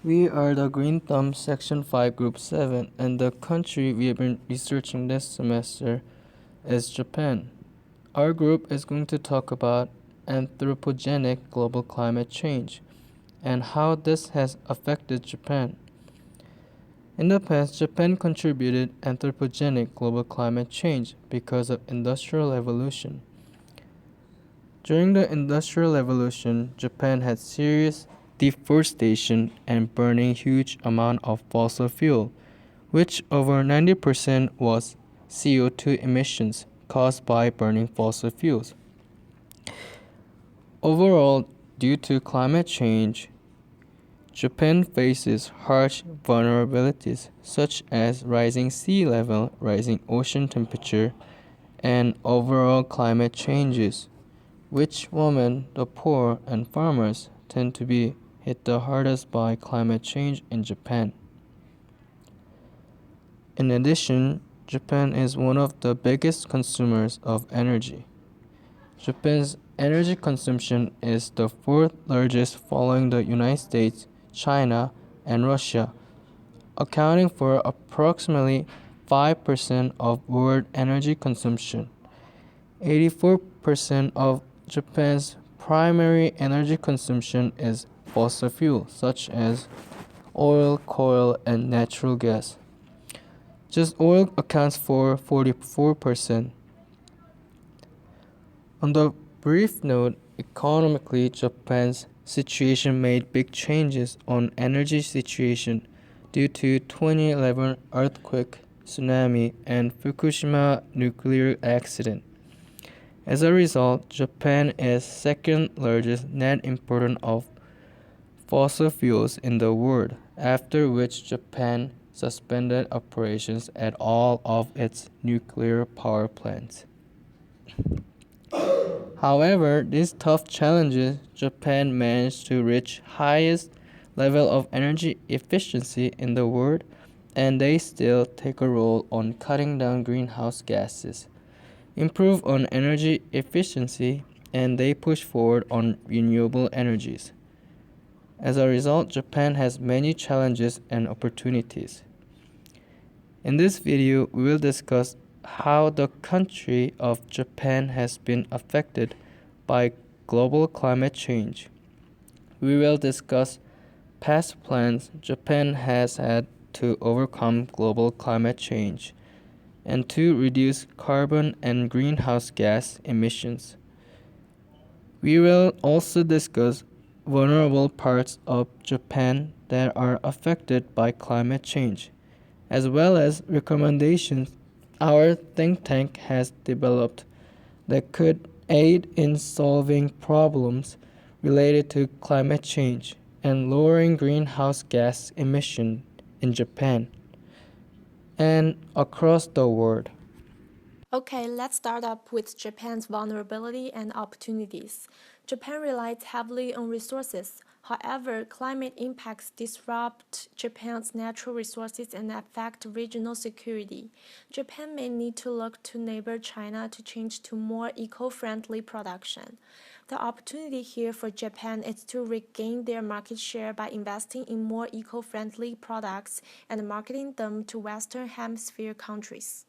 We are the Green Thumb Section 5 Group 7, and the country we have been researching this semester is Japan. Our group is going to talk about anthropogenic global climate change and how this has affected Japan. In the past, Japan contributed anthropogenic global climate change because of industrial evolution. During the Industrial Revolution, Japan had serious deforestation and burning huge amount of fossil fuel, which over 90% was CO2 emissions caused by burning fossil fuels. Overall, due to climate change, Japan faces harsh vulnerabilities such as rising sea level, rising ocean temperature, and overall climate changes, which women, the poor, and farmers tend to be hit the hardest by climate change in Japan. In addition, Japan is one of the biggest consumers of energy. Japan's energy consumption is the fourth largest following the United States, China, and Russia, accounting for approximately 5% of world energy consumption. 84% of Japan's primary energy consumption is fossil fuel, such as oil, coal, and natural gas. Just oil accounts for 44%. On the brief note, economically, Japan's situation made big changes on energy situation due to 2011 earthquake, tsunami, and Fukushima nuclear accident. As a result, Japan is second largest net importer of fossil fuels in the world, after which Japan suspended operations at all of its nuclear power plants. However, these tough challenges, Japan managed to reach highest level of energy efficiency in the world, and they still take a role on cutting down greenhouse gases, improve on energy efficiency, and they push forward on renewable energies. As a result, Japan has many challenges and opportunities. In this video, we will discuss how the country of Japan has been affected by global climate change. We will discuss past plans Japan has had to overcome global climate change and to reduce carbon and greenhouse gas emissions. We will also discuss vulnerable parts of Japan that are affected by climate change, as well as recommendations our think tank has developed that could aid in solving problems related to climate change and lowering greenhouse gas emission in Japan and across the world. Okay, let's start up with Japan's vulnerability and opportunities. Japan relies heavily on resources. However, climate impacts disrupt Japan's natural resources and affect regional security. Japan may need to look to neighbor China to change to more eco-friendly production. The opportunity here for Japan is to regain their market share by investing in more eco-friendly products and marketing them to Western Hemisphere countries.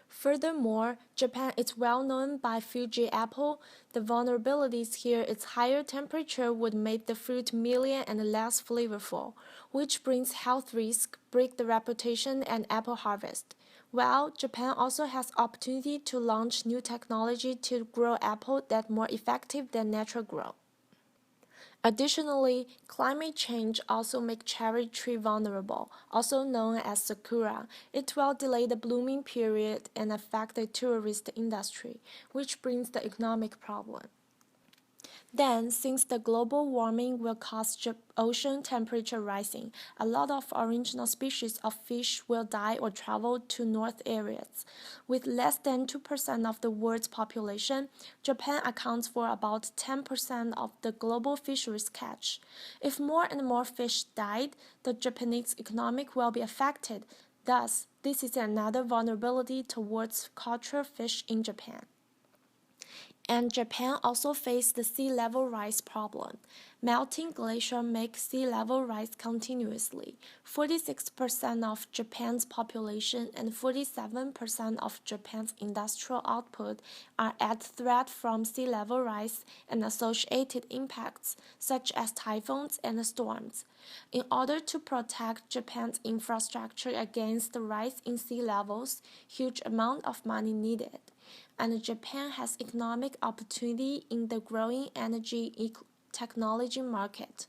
Furthermore, Japan is well known by Fuji apple. The vulnerabilities here is higher temperature would make the fruit mealy and less flavorful, which brings health risk, break the reputation and apple harvest. While Japan also has opportunity to launch new technology to grow apple that more effective than natural grow. Additionally, climate change also makes cherry tree vulnerable, also known as sakura. It will delay the blooming period and affect the tourist industry, which brings the economic problem. Then, since the global warming will cause ocean temperature rising, a lot of original species of fish will die or travel to north areas. With less than 2% of the world's population, Japan accounts for about 10% of the global fisheries catch. If more and more fish died, the Japanese economic will be affected. Thus, this is another vulnerability towards cultural fish in Japan. And Japan also faced the sea level rise problem. Melting glaciers make sea level rise continuously. 46% of Japan's population and 47% of Japan's industrial output are at threat from sea level rise and associated impacts, such as typhoons and storms. In order to protect Japan's infrastructure against the rise in sea levels, huge amount of money needed. And Japan has economic opportunity in the growing energy technology market,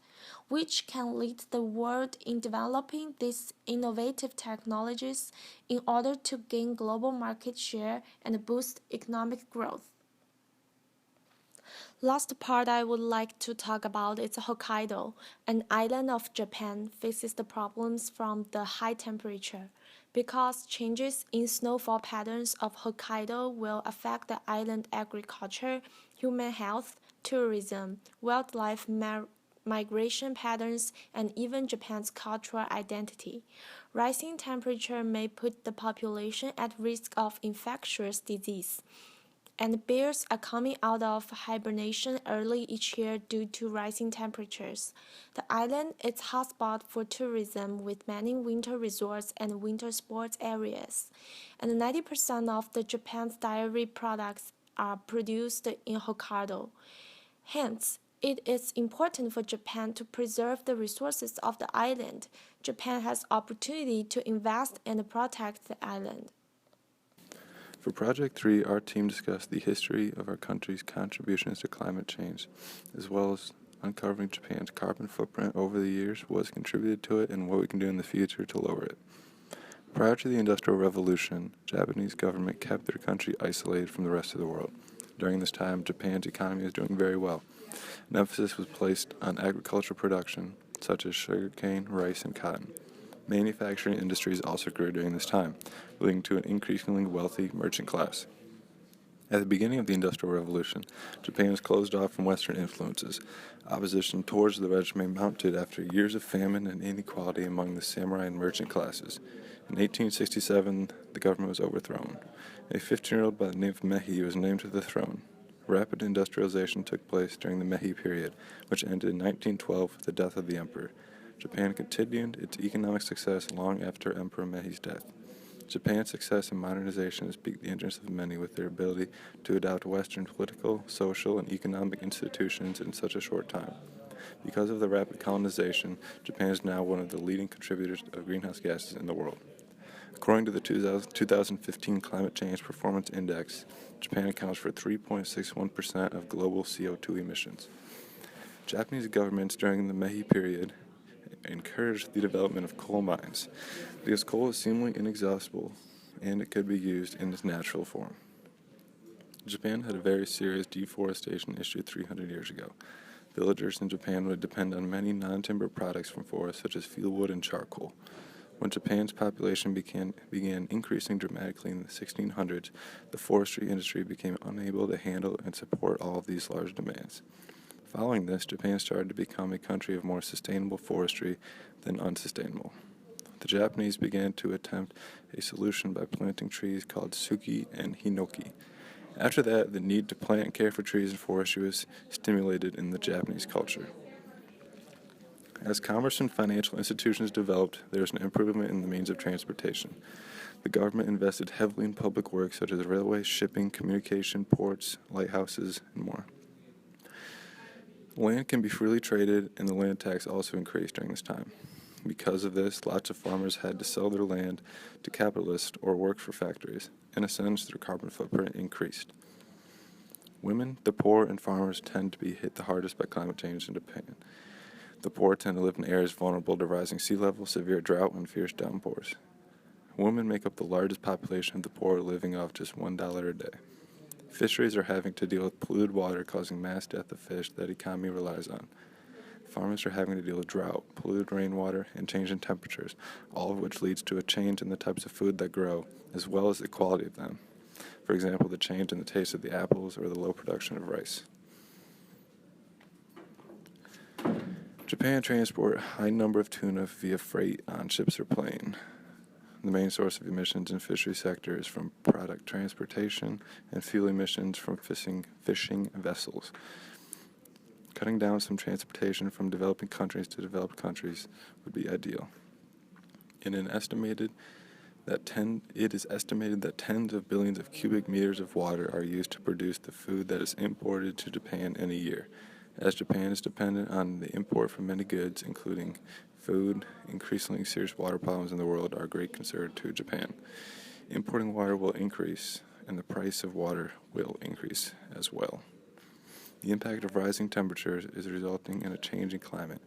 which can lead the world in developing these innovative technologies in order to gain global market share and boost economic growth. Last part I would like to talk about is Hokkaido, an island of Japan faces the problems from the high temperature. Because changes in snowfall patterns of Hokkaido will affect the island agriculture, human health, tourism, wildlife migration patterns, and even Japan's cultural identity. Rising temperature may put the population at risk of infectious disease. And bears are coming out of hibernation early each year due to rising temperatures. The island is hotspot for tourism with many winter resorts and winter sports areas. And 90% of the Japan's dairy products are produced in Hokkaido. Hence, it is important for Japan to preserve the resources of the island. Japan has opportunity to invest and protect the island. For Project 3, our team discussed the history of our country's contributions to climate change, as well as uncovering Japan's carbon footprint over the years, what's contributed to it, and what we can do in the future to lower it. Prior to the Industrial Revolution, Japanese government kept their country isolated from the rest of the world. During this time, Japan's economy was doing very well. An emphasis was placed on agricultural production, such as sugarcane, rice, and cotton. Manufacturing industries also grew during this time, leading to an increasingly wealthy merchant class. At the beginning of the Industrial Revolution, Japan was closed off from Western influences. Opposition towards the regime mounted after years of famine and inequality among the samurai and merchant classes. In 1867, the government was overthrown. A 15-year-old by the name of Meiji was named to the throne. Rapid industrialization took place during the Meiji period, which ended in 1912 with the death of the emperor. Japan continued its economic success long after Emperor Meiji's death. Japan's success in modernization has piqued the interest of many with their ability to adopt Western political, social, and economic institutions in such a short time. Because of the rapid colonization, Japan is now one of the leading contributors of greenhouse gases in the world. According to the 2015 Climate Change Performance Index, Japan accounts for 3.61% of global CO2 emissions. Japanese governments during the Meiji period encouraged the development of coal mines because coal is seemingly inexhaustible and it could be used in its natural form. Japan had a very serious deforestation issue 300 years ago. Villagers in Japan would depend on many non-timber products from forests such as fieldwood and charcoal. When Japan's population began increasing dramatically in the 1600s, the forestry industry became unable to handle and support all of these large demands. Following this, Japan started to become a country of more sustainable forestry than unsustainable. The Japanese began to attempt a solution by planting trees called suki and hinoki. After that, the need to plant and care for trees and forestry was stimulated in the Japanese culture. As commerce and financial institutions developed, there was an improvement in the means of transportation. The government invested heavily in public works such as railways, shipping, communication, ports, lighthouses, and more. Land can be freely traded, and the land tax also increased during this time. Because of this, lots of farmers had to sell their land to capitalists or work for factories. In a sense, their carbon footprint increased. Women, the poor, and farmers tend to be hit the hardest by climate change in Japan. The poor tend to live in areas vulnerable to rising sea level, severe drought, and fierce downpours. Women make up the largest population of the poor, living off just $1 a day. Fisheries are having to deal with polluted water, causing mass death of fish that the economy relies on. Farmers are having to deal with drought, polluted rainwater, and changing temperatures, all of which leads to a change in the types of food that grow, as well as the quality of them. For example, the change in the taste of the apples or the low production of rice. Japan transport a high number of tuna via freight on ships or plane. The main source of emissions in fishery sector is from product transportation and fuel emissions from fishing vessels. Cutting down some transportation from developing countries to developed countries would be ideal. It is estimated that tens of billions of cubic meters of water are used to produce the food that is imported to Japan in a year. As Japan is dependent on the import from many goods, including food, increasingly serious water problems in the world are a great concern to Japan. Importing water will increase, and the price of water will increase as well. The impact of rising temperatures is resulting in a changing climate.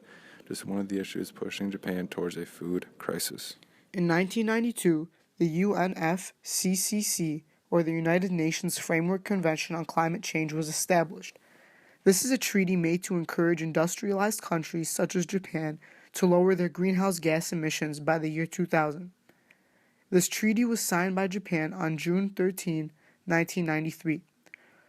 This is one of the issues pushing Japan towards a food crisis. In 1992, the UNFCCC, or the United Nations Framework Convention on Climate Change, was established. This is a treaty made to encourage industrialized countries such as Japan to lower their greenhouse gas emissions by the year 2000. This treaty was signed by Japan on June 13, 1993.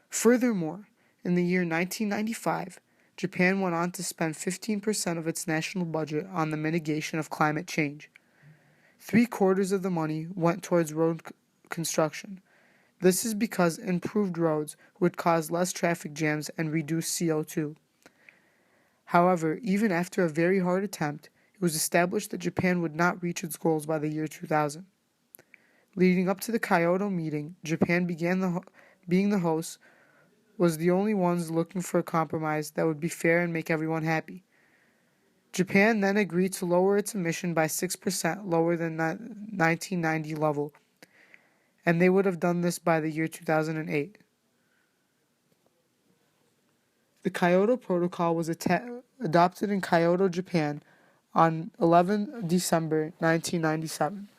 Furthermore, in the year 1995, Japan went on to spend 15% of its national budget on the mitigation of climate change. 3/4 of the money went towards road construction. This is because improved roads would cause less traffic jams and reduce CO2. However, even after a very hard attempt, it was established that Japan would not reach its goals by the year 2000. Leading up to the Kyoto meeting, Japan being the host, was the only ones looking for a compromise that would be fair and make everyone happy. Japan then agreed to lower its emission by 6% lower than the 1990 level, and they would have done this by the year 2008. The Kyoto Protocol was adopted in Kyoto, Japan on 11 December 1997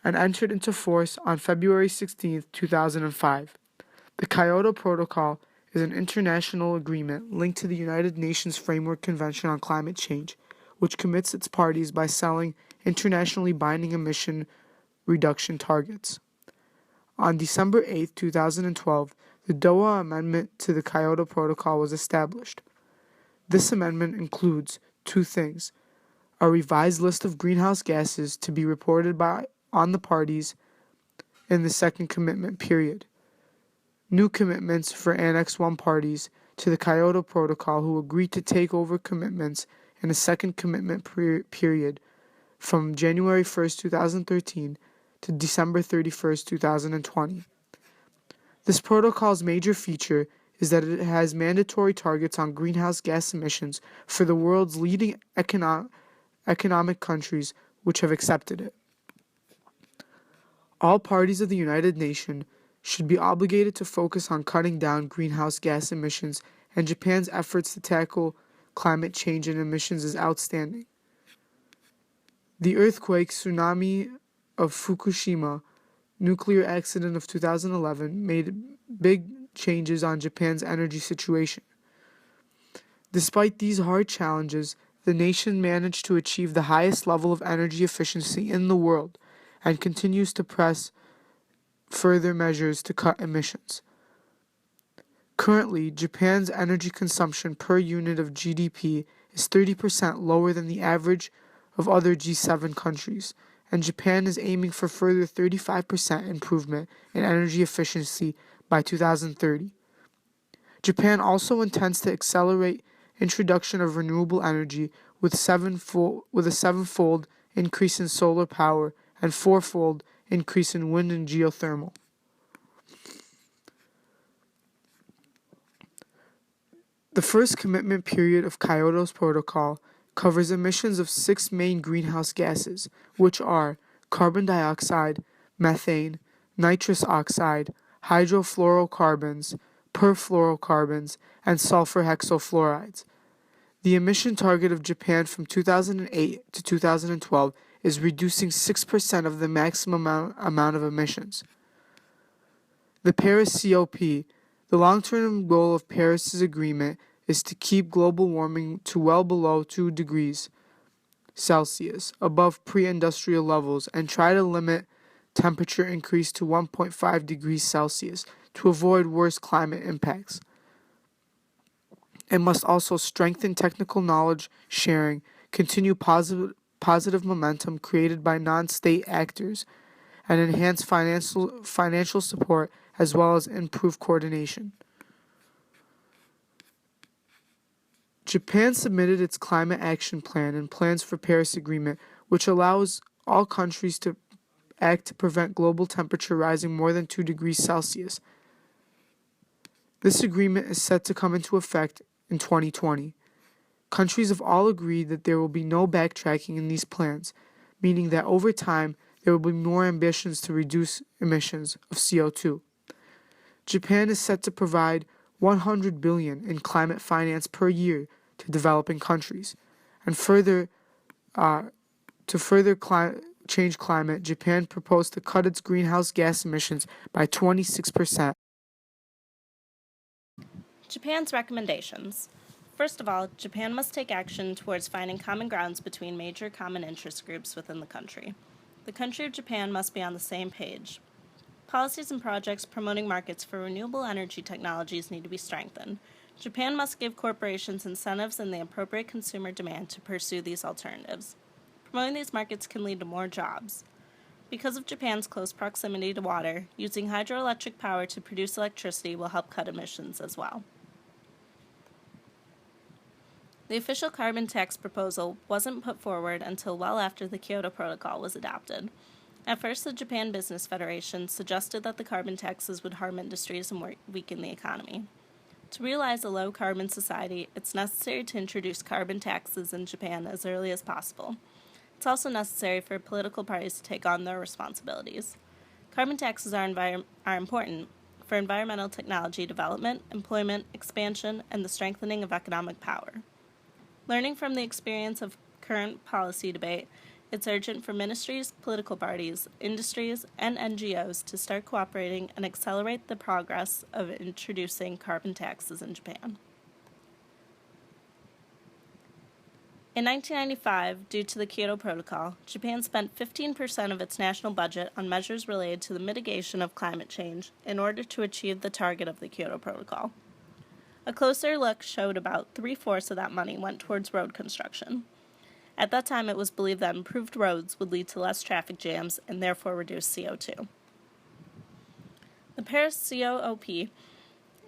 and entered into force on February 16, 2005. The Kyoto Protocol is an international agreement linked to the United Nations Framework Convention on Climate Change, which commits its parties by setting internationally binding emission reduction targets. On December 8, 2012, the Doha Amendment to the Kyoto Protocol was established. This amendment includes two things: a revised list of greenhouse gases to be reported on the parties in the second commitment period, new commitments for Annex 1 parties to the Kyoto Protocol who agreed to take over commitments in the second commitment period from January 1, 2013 to December 31, 2020. This protocol's major feature is that it has mandatory targets on greenhouse gas emissions for the world's leading economic countries which have accepted it. All parties of the United Nations should be obligated to focus on cutting down greenhouse gas emissions, and Japan's efforts to tackle climate change and emissions is outstanding. The earthquake, tsunami of Fukushima, nuclear accident of 2011 made big changes on Japan's energy situation. Despite these hard challenges, the nation managed to achieve the highest level of energy efficiency in the world and continues to press further measures to cut emissions. Currently, Japan's energy consumption per unit of GDP is 30% lower than the average of other G7 countries, and Japan is aiming for further 35% improvement in energy efficiency by 2030. Japan also intends to accelerate introduction of renewable energy with a sevenfold increase in solar power and fourfold increase in wind and geothermal. The first commitment period of Kyoto's protocol covers emissions of 6 main greenhouse gases, which are carbon dioxide, methane, nitrous oxide, hydrofluorocarbons, perfluorocarbons, and sulfur hexafluorides. The emission target of Japan from 2008 to 2012 is reducing 6% of the maximum amount of emissions. The Paris COP, the long-term goal of Paris's agreement, is to keep global warming to well below 2 degrees Celsius above pre-industrial levels and try to limit temperature increase to 1.5 degrees Celsius to avoid worse climate impacts. It must also strengthen technical knowledge sharing, continue positive positive momentum created by non-state actors and enhance financial support as well as improve coordination. Japan submitted its climate action plan and plans for Paris Agreement, which allows all countries to act to prevent global temperature rising more than 2 degrees Celsius. This agreement is set to come into effect in 2020. Countries have all agreed that there will be no backtracking in these plans, meaning that over time there will be more ambitions to reduce emissions of CO2. Japan is set to provide 100 billion in climate finance per year to developing countries, and to further change climate, Japan proposed to cut its greenhouse gas emissions by 26%. Japan's recommendations. First of all, Japan must take action towards finding common grounds between major common interest groups within the country. The country of Japan must be on the same page. Policies and projects promoting markets for renewable energy technologies need to be strengthened. Japan must give corporations incentives and the appropriate consumer demand to pursue these alternatives. Promoting these markets can lead to more jobs. Because of Japan's close proximity to water, using hydroelectric power to produce electricity will help cut emissions as well. The official carbon tax proposal wasn't put forward until well after the Kyoto Protocol was adopted. At first, the Japan Business Federation suggested that the carbon taxes would harm industries and weaken the economy. To realize a low-carbon society, it's necessary to introduce carbon taxes in Japan as early as possible. It's also necessary for political parties to take on their responsibilities. Carbon taxes are important for environmental technology development, employment, expansion, and the strengthening of economic power. Learning from the experience of current policy debate, it's urgent for ministries, political parties, industries, and NGOs to start cooperating and accelerate the progress of introducing carbon taxes in Japan. In 1995, due to the Kyoto Protocol, Japan spent 15% of its national budget on measures related to the mitigation of climate change in order to achieve the target of the Kyoto Protocol. A closer look showed about 3/4 of that money went towards road construction. At that time, it was believed that improved roads would lead to less traffic jams and therefore reduce CO2. The Paris COP,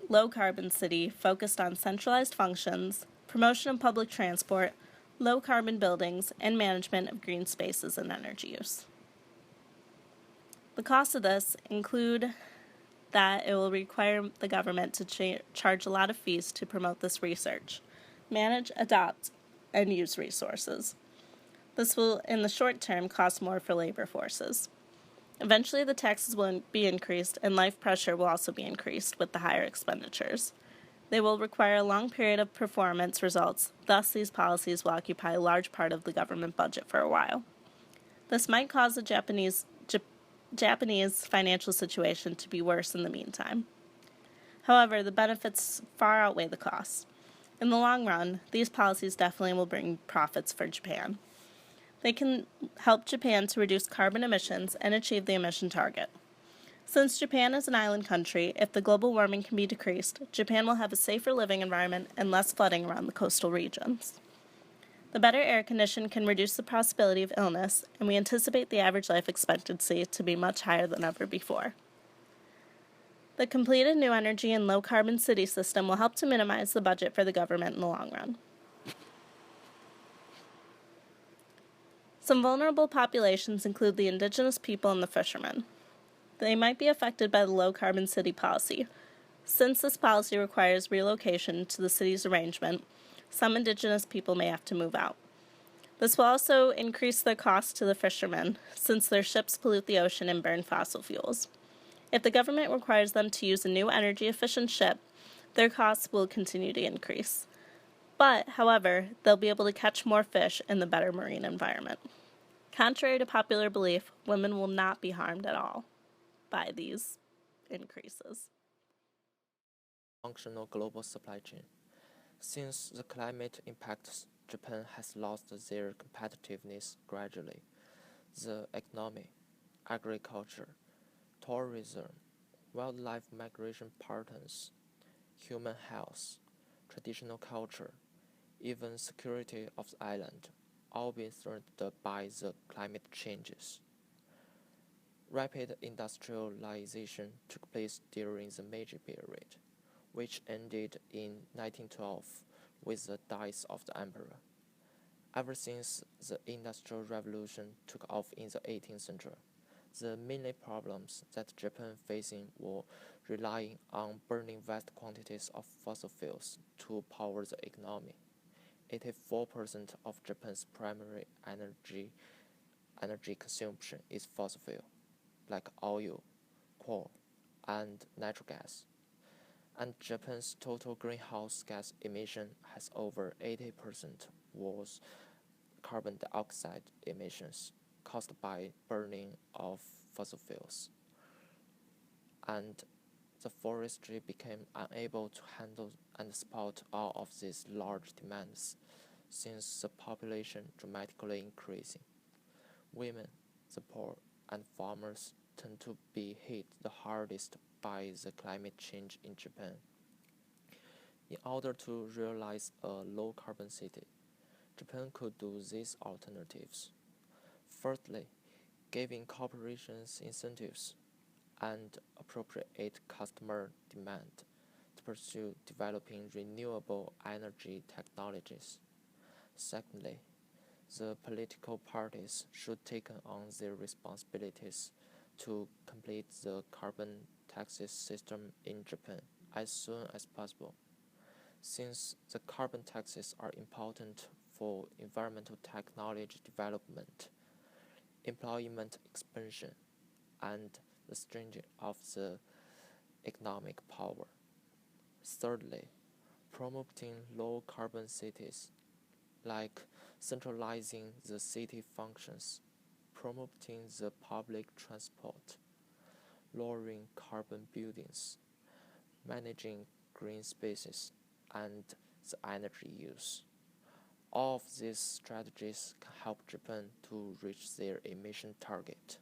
low-carbon city, focused on centralized functions, promotion of public transport, low-carbon buildings, and management of green spaces and energy use. The costs of this include that it will require the government to charge a lot of fees to promote this research, manage, adopt, and use resources. This will, in the short term, cost more for labor forces. Eventually, the taxes will be increased, and life pressure will also be increased with the higher expenditures. They will require a long period of performance results, thus these policies will occupy a large part of the government budget for a while. This might cause the Japanese financial situation to be worse in the meantime. However, the benefits far outweigh the costs. In the long run, these policies definitely will bring profits for Japan. They can help Japan to reduce carbon emissions and achieve the emission target. Since Japan is an island country, if the global warming can be decreased, Japan will have a safer living environment and less flooding around the coastal regions. The better air condition can reduce the possibility of illness, and we anticipate the average life expectancy to be much higher than ever before. The completed new energy and low-carbon city system will help to minimize the budget for the government in the long run. Some vulnerable populations include the indigenous people and the fishermen. They might be affected by the low-carbon city policy. Since this policy requires relocation to the city's arrangement, some indigenous people may have to move out. This will also increase the cost to the fishermen, since their ships pollute the ocean and burn fossil fuels. If the government requires them to use a new energy-efficient ship, their costs will continue to increase. But, however, they'll be able to catch more fish in the better marine environment. Contrary to popular belief, women will not be harmed at all by these increases. Functional global supply chain. Since the climate impacts, Japan has lost their competitiveness gradually. The economy, agriculture, tourism, wildlife migration patterns, human health, traditional culture, even security of the island all been threatened by the climate changes. Rapid industrialization took place during the Meiji period, which ended in 1912 with the death of the emperor. Ever since the Industrial Revolution took off in the 18th century, the main problems that Japan facing were relying on burning vast quantities of fossil fuels to power the economy. 84% of Japan's primary energy consumption is fossil fuel, like oil, coal, and natural gas. And Japan's total greenhouse gas emission has over 80% was carbon dioxide emissions caused by burning of fossil fuels. And the forestry became unable to handle and support all of these large demands since the population dramatically increasing. Women, the poor, and farmers tend to be hit the hardest by the climate change in Japan. In order to realize a low-carbon city, Japan could do these alternatives. Firstly, giving corporations incentives and appropriate customer demand to pursue developing renewable energy technologies. Secondly, the political parties should take on their responsibilities to complete the carbon taxes system in Japan as soon as possible. Since the carbon taxes are important for environmental technology development, employment expansion, and the strengthening of the economic power. Thirdly, promoting low-carbon cities, like centralizing the city functions, promoting the public transport, lowering carbon buildings, managing green spaces, and the energy use. All of these strategies can help Japan to reach their emission target.